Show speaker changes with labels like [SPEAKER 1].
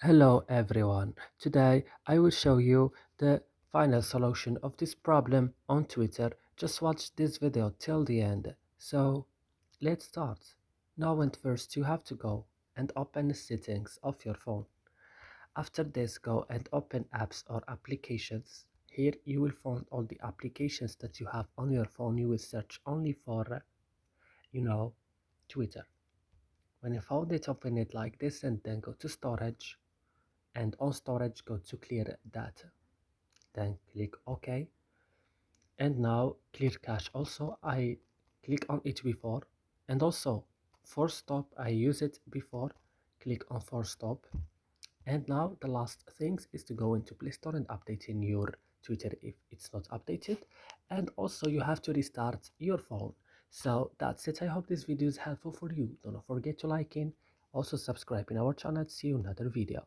[SPEAKER 1] Hello everyone. Today I will show you the final solution of this problem on Twitter. Just watch this video till the end. So let's start. Now and first you have to go and open the settings of your phone. After this, go and open apps or applications. Here you will find all the applications that you have on your phone. You will search only for Twitter. When you found it, open it like this and then go to storage, and on storage go to clear data, then click OK, and now clear cache. Also I click on it before, and also force stop, I use it before, click on force stop. And now the last things is to go into Play Store and update in your Twitter if it's not updated, and also you have to restart your phone. So that's it. I hope this video is helpful for you. Don't forget to like it, also subscribe in our channel. See you in another video.